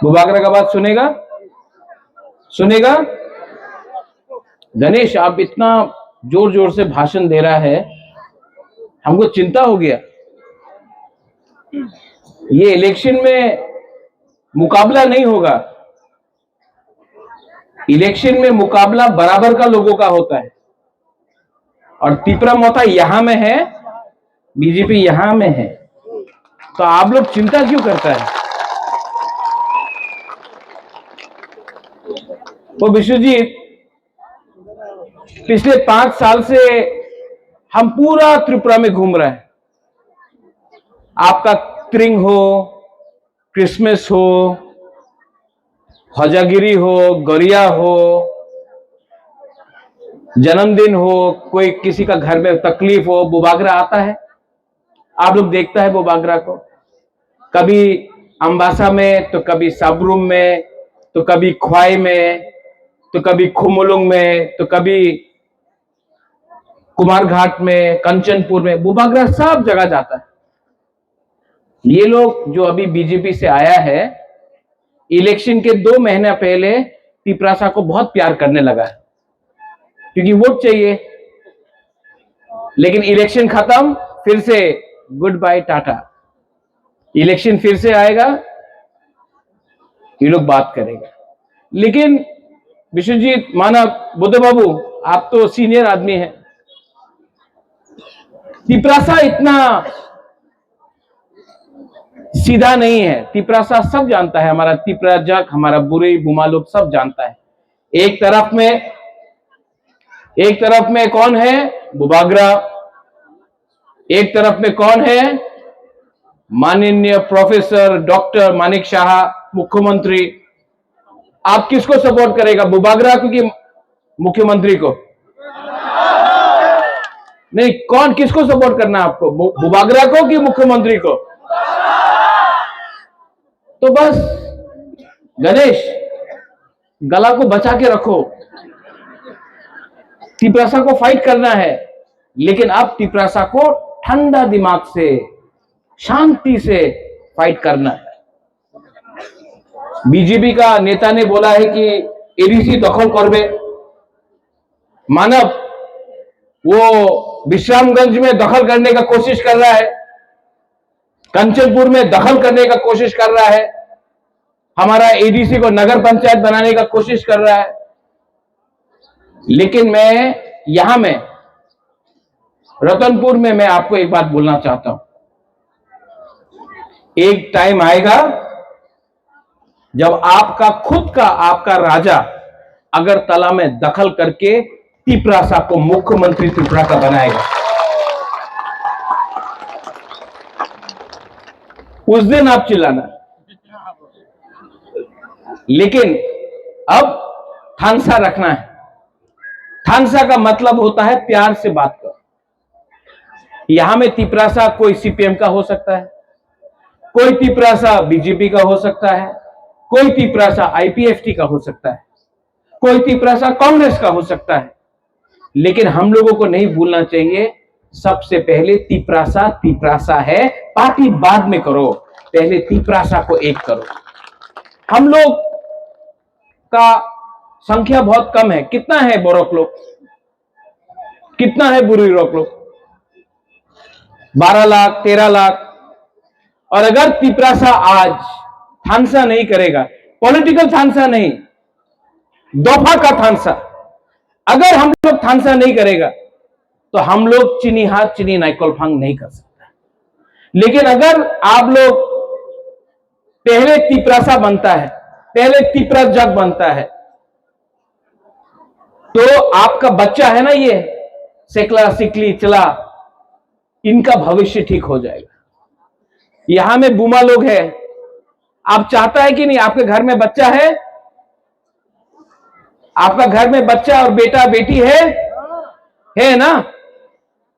बुबागरा का बात सुनेगा? सुनेगा? गणेश, आप इतना जोर जोर से भाषण दे रहा है, हमको चिंता हो गया। ये इलेक्शन में मुकाबला नहीं होगा। इलेक्शन में मुकाबला बराबर का लोगों का होता है, और तीपरा मोथा यहां में है, बीजेपी यहां में है, तो आप लोग चिंता क्यों करता है? वो विश्वजीत, पिछले 5 साल से हम पूरा त्रिपुरा में घूम रहे हैं। आपका त्रिंग हो, क्रिसमस हो, हजागिरी हो, गरिया हो, जन्मदिन हो, कोई किसी का घर में तकलीफ हो, बुबागरा आता है। आप लोग देखता है बुबागरा को, कभी अंबासा में, तो कभी सबरूम में, तो कभी ख्वाई में, तो कभी खुमुलुंग में, तो कभी कुमार घाट में, कंचनपुर में, बुबागरा सब जगह जाता है। ये लोग जो अभी बीजेपी से आया है, इलेक्शन के 2 महीना पहले तिपरासा को बहुत प्यार करने लगा है, क्योंकि वोट चाहिए। लेकिन इलेक्शन खत्म, फिर से गुड बाय टाटा। इलेक्शन फिर से आएगा, ये लोग बात करेगा। लेकिन विश्वजीत, माना बुद्ध बाबू, आप तो सीनियर आदमी हैं, तिपरासा इतना सीधा नहीं है। तिपरासा सब जानता है, हमारा तिपरा जग, हमारा बुरे बुमा लोग सब जानता है। एक तरफ में कौन है? बुबागरा। एक तरफ में कौन है? माननीय प्रोफेसर डॉक्टर मानिक शाह, मुख्यमंत्री। आप किसको सपोर्ट करेगा, बुबागरा को कि मुख्यमंत्री को? नहीं, कौन, किसको सपोर्ट करना है आपको, बुबागरा को कि मुख्यमंत्री को? तो बस गणेश, गला को बचा के रखो। तिपरासा को फाइट करना है, लेकिन अब तिपरासा को ठंडा दिमाग से, शांति से फाइट करना है। बीजेपी का नेता ने बोला है कि एडीसी दखल करबे। मानव वो विश्रामगंज में दखल करने का कोशिश कर रहा है, कंचनपुर में दखल करने का कोशिश कर रहा है, हमारा एडीसी को नगर पंचायत बनाने का कोशिश कर रहा है। लेकिन मैं यहां में रतनपुर में मैं आपको एक बात बोलना चाहता हूं। एक टाइम आएगा जब आपका खुद का, आपका राजा अगरतला में दखल करके तिपरासा को मुख्यमंत्री त्रिपुरा का बनाएगा। उस दिन आप चिल्लाना। लेकिन अब थानसा रखना है। थानसा का मतलब होता है प्यार से बात कर। यहां में तिपरासा कोई सीपीएम का हो सकता है, कोई तिपरासा बीजेपी का हो सकता है, कोई तिपरासा आईपीएफटी का हो सकता है, कोई तिपरासा कांग्रेस का हो सकता है। लेकिन हम लोगों को नहीं भूलना चाहिए, सबसे पहले तिपरासा तिपरासा है। पार्टी बाद में करो, पहले तिपरासा को एक करो। हम लोग का संख्या बहुत कम है। कितना है बोरोक लोग, कितना है बुरी रोक लोग? 12 लाख, 13 लाख। और अगर तिपरासा आज थानसा नहीं करेगा, पॉलिटिकल थानसा नहीं, दोफा का थानसा, अगर हम लोग थानसा नहीं करेगा, तो हम लोग चीनी हाथ चीनी नाइकोलफांग नहीं कर सकता। लेकिन अगर आप लोग पहले तिपरासा बनता है, पहले तिपरा जग बनता है, तो आपका बच्चा है ना, ये सेकला सिकली चला, इनका भविष्य ठीक हो जाएगा। यहां में बुमा लोग है, आप चाहता है कि नहीं आपके घर में बच्चा है? आपका घर में बच्चा और बेटा बेटी है ना?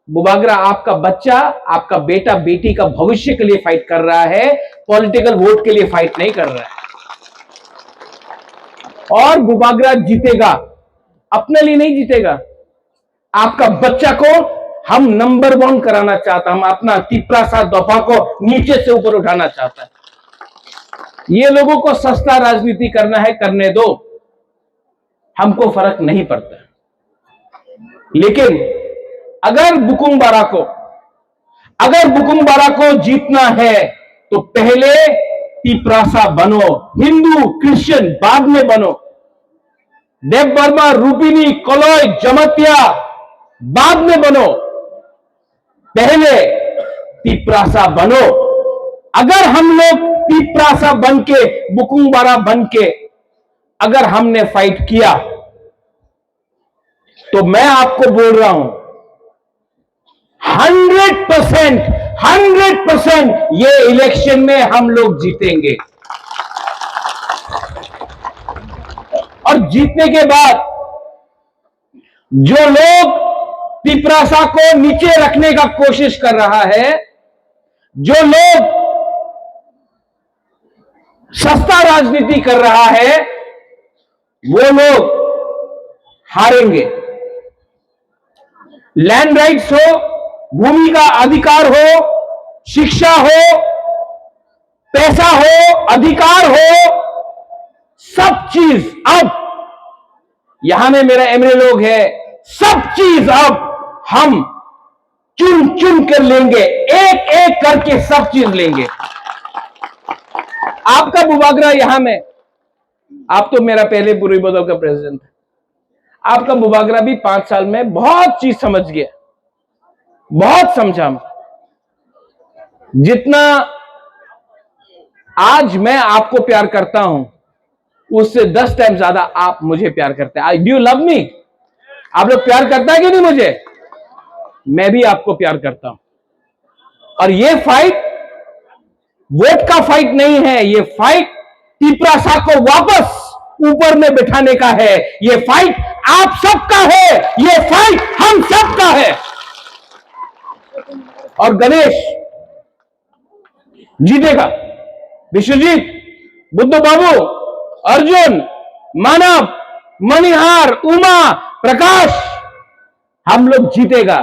बुबागरा आपका बच्चा, आपका बेटा बेटी का भविष्य के लिए फाइट कर रहा है, पॉलिटिकल वोट के लिए फाइट नहीं कर रहा है। और बुबागरा जीतेगा, अपने लिए नहीं जीतेगा। आपका बच्चा को हम नंबर 1 कराना चाहता, हम अपना तिपरासा दोफा को नीचे से ऊपर उठाना चाहता है। ये लोगों को सस्ता राजनीति करना है, करने दो, हमको फर्क नहीं पड़ता। लेकिन अगर बुकुम बारा को जीतना है तो पहले तिपरासा बनो, हिंदू क्रिश्चियन बाद में बनो। देव वर्मा, रूपिनी, कलॉय, जमतिया बाद में बनो, पहले तिपरासा बनो। अगर हम लोग तिपरासा बन के, बुकुम बारा बन के अगर हमने फाइट किया तो मैं आपको बोल रहा हूं 100% ये इलेक्शन में हम लोग जीतेंगे। और जीतने के बाद जो लोग तिपरासा को नीचे रखने का कोशिश कर रहा है, जो लोग सस्ता राजनीति कर रहा है, वो लोग हारेंगे। लैंड राइट्स हो, भूमि का अधिकार हो, शिक्षा हो, पैसा हो, अधिकार हो, सब चीज अब यहां में मेरा एमएलए लोग है, सब चीज अब हम चुन चुन कर लेंगे, एक एक करके सब चीज लेंगे। आपका बुबागरा यहां में, आप तो मेरा पहले पूर्वी बदल का प्रेसिडेंट है, आपका बुबागरा भी 5 साल में बहुत चीज समझ गया, बहुत समझा। जितना आज मैं आपको प्यार करता हूं उससे 10 टाइम ज्यादा आप मुझे प्यार करते हैं। Do you love me? आप लोग प्यार करता है कि नहीं मुझे? मैं भी आपको प्यार करता हूं। और ये फाइट वोट का फाइट नहीं है, ये फाइट तिपरासा को वापस ऊपर में बिठाने का है। ये फाइट आप सबका है, ये फाइट हम सबका है। और गणेश जीतेगा, विश्वजीत, बुद्ध बाबू, अर्जुन, मानव, मणिहार, उमा, प्रकाश, हम लोग जीतेगा।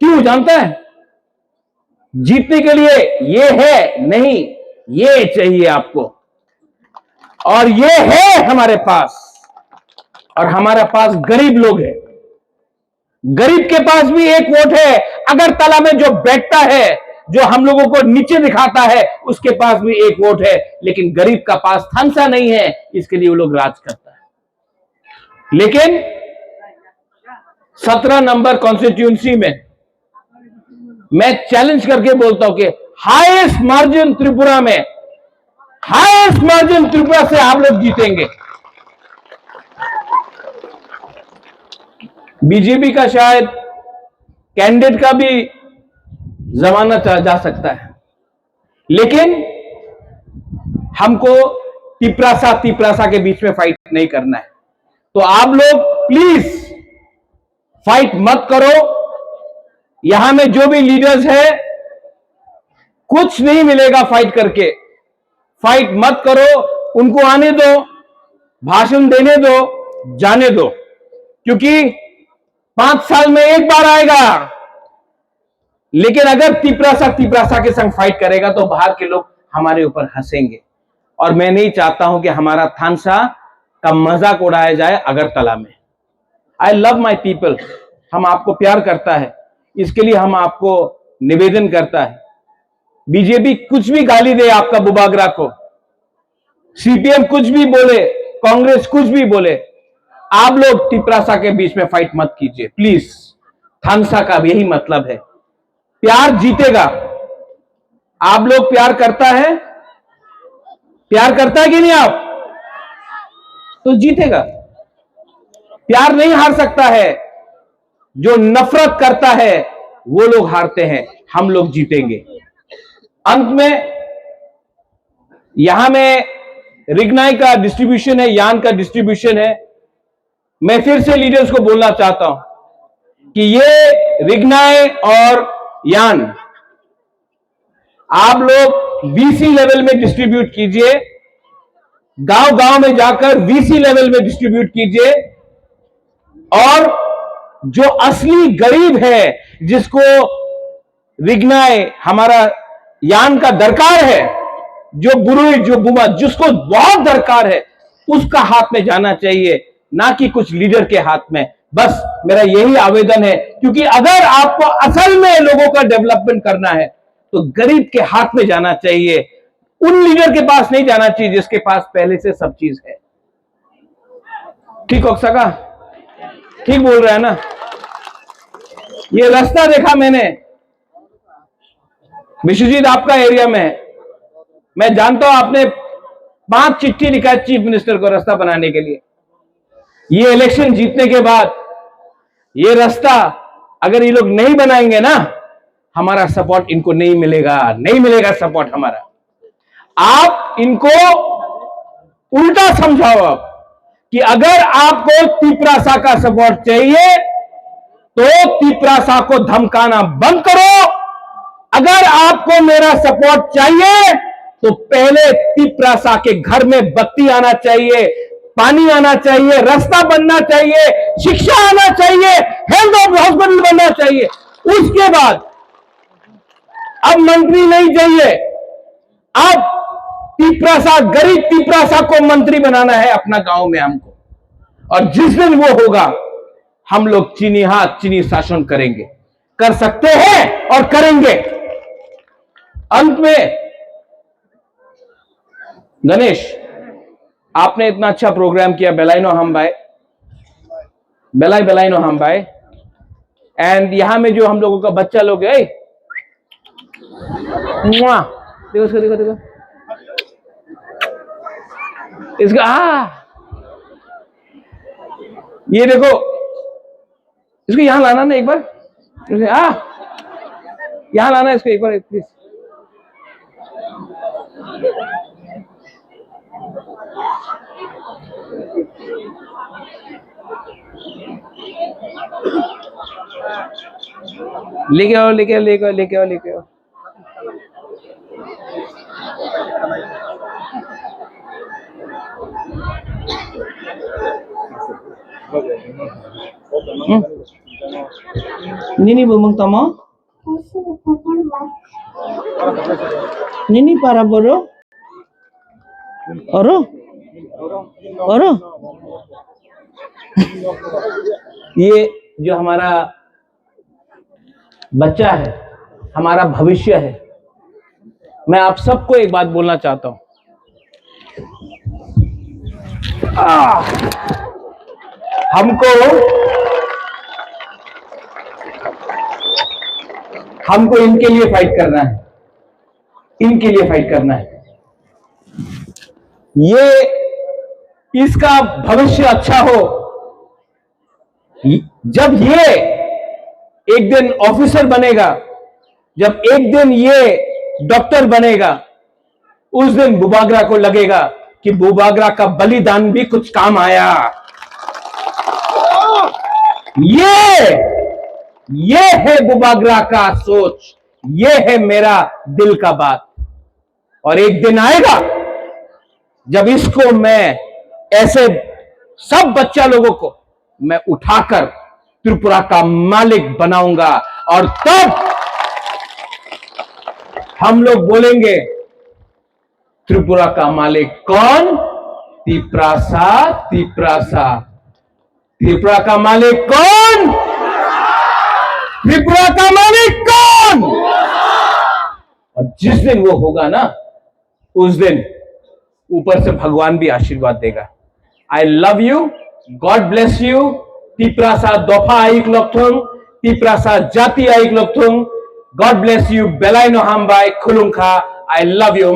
क्यों जानता है? जीतने के लिए ये है नहीं, ये चाहिए आपको, और ये है हमारे पास। और हमारे पास गरीब लोग हैं, गरीब के पास भी एक वोट है। अगरतला में जो बैठता है, जो हम लोगों को नीचे दिखाता है, उसके पास भी एक वोट है। लेकिन गरीब का पास थानसा नहीं है, इसके लिए वो लोग राज करता है। लेकिन 17 नंबर कॉन्स्टिट्यूंसी में मैं चैलेंज करके बोलता हूं कि हाईएस्ट मार्जिन त्रिपुरा में, हाईएस्ट मार्जिन त्रिपुरा से आप लोग जीतेंगे। बीजेपी का शायद कैंडिडेट का भी जमाना जा सकता है, लेकिन हमको तिपरासा के बीच में फाइट नहीं करना है। तो आप लोग प्लीज फाइट मत करो। यहां में जो भी लीडर्स है, कुछ नहीं मिलेगा फाइट करके। फाइट मत करो, उनको आने दो, भाषण देने दो, जाने दो, क्योंकि 5 साल में एक बार आएगा। लेकिन अगर तिपरासा के संग फाइट करेगा तो बाहर के लोग हमारे ऊपर हंसेंगे। और मैं नहीं चाहता हूं कि हमारा थानसा का मजाक उड़ाया जाए अगरतला में। आई लव माई पीपल, हम आपको प्यार करता है, इसके लिए हम आपको निवेदन करता है। बीजेपी कुछ भी गाली दे आपका बुबागरा को, सीपीएम कुछ भी बोले, कांग्रेस कुछ भी बोले, आप लोग तिपरासा के बीच में फाइट मत कीजिए प्लीज। थानसा का भी यही मतलब है, प्यार जीतेगा। आप लोग प्यार करता है, प्यार करता है कि नहीं आप? तो जीतेगा। प्यार नहीं हार सकता है, जो नफरत करता है वो लोग हारते हैं, हम लोग जीतेंगे। अंत में यहां में रिग्नाई का डिस्ट्रीब्यूशन है, यान का डिस्ट्रीब्यूशन है। मैं फिर से लीडर्स को बोलना चाहता हूं कि ये रिग्नाई और यान आप लोग वीसी लेवल में डिस्ट्रीब्यूट कीजिए, गांव गांव में जाकर वीसी लेवल में डिस्ट्रीब्यूट कीजिए। और जो असली गरीब है, जिसको रिग्नाई हमारा यान का दरकार है, जो बुरुई, जो बुमा, जिसको बहुत दरकार है, उसका हाथ में जाना चाहिए, ना कि कुछ लीडर के हाथ में। बस मेरा यही आवेदन है, क्योंकि अगर आपको असल में लोगों का डेवलपमेंट करना है तो गरीब के हाथ में जाना चाहिए, उन लीडर के पास नहीं जाना चाहिए जिसके पास पहले से सब चीज है। ठीक हो सका? ठीक बोल रहा है ना? ये रास्ता देखा मैंने विश्वजीत, आपका एरिया में है, मैं जानता हूं आपने 5 चिट्ठी लिखा है चीफ मिनिस्टर को रास्ता बनाने के लिए। ये इलेक्शन जीतने के बाद ये रास्ता अगर ये लोग नहीं बनाएंगे ना, हमारा सपोर्ट इनको नहीं मिलेगा, नहीं मिलेगा सपोर्ट हमारा। आप इनको उल्टा समझाओ आप कि अगर आपको तिपरासा का सपोर्ट चाहिए तो तिपरासा को धमकाना बंद करो। अगर आपको मेरा सपोर्ट चाहिए तो पहले तिपरासा के घर में बत्ती आना चाहिए, पानी आना चाहिए, रास्ता बनना चाहिए, शिक्षा आना चाहिए, हेल्थ हॉस्पिटल बनना चाहिए। उसके बाद अब मंत्री नहीं चाहिए, अब तिपरासा, गरीब तिपरासा को मंत्री बनाना है अपना गांव में हमको। और जिस दिन वो होगा हम लोग चीनी हाथ चीनी शासन करेंगे, कर सकते हैं और करेंगे। अंत में गणेश, आपने इतना अच्छा प्रोग्राम किया, बेलाइनो हम भाई, बेलाइनो हम भाई। एंड यहां में जो हम लोगों का बच्चा लोग है, देखो इसको, देखो देखो इसका, ये देखो इसको यहां लाना ना एक बार, यहां लाना इसको एक बार प्लीज। लेके आओ, लेके आओ, लेके आओ, लेके आओ, लेके आओ। Nini bumang tamo? Nini para boro? Oro? Oro? ये जो हमारा बच्चा है, हमारा भविष्य है। मैं आप सबको एक बात बोलना चाहता हूं, हमको इनके लिए फाइट करना है, इनके लिए फाइट करना है। ये इसका भविष्य अच्छा हो। जब ये एक दिन ऑफिसर बनेगा, जब एक दिन ये डॉक्टर बनेगा, उस दिन बुबागरा को लगेगा कि बुबागरा का बलिदान भी कुछ काम आया। ये है बुबागरा का सोच, ये है मेरा दिल का बात। और एक दिन आएगा जब इसको मैं ऐसे सब बच्चा लोगों को मैं उठाकर त्रिपुरा का मालिक बनाऊंगा, और तब हम लोग बोलेंगे त्रिपुरा का मालिक कौन? तिपरासा, तिपरासा। त्रिपुरा का मालिक कौन? त्रिपुरा का मालिक कौन? और जिस दिन वो होगा ना, उस दिन ऊपर से भगवान भी आशीर्वाद देगा। I love you, God bless you. Tiprasa दोफा आइक लोकथुंग, तिपरासा जाति आइक लोकथुंग। गॉड ब्लेस यू, बेलाइनो हामबाई खुलुंखा। I love you.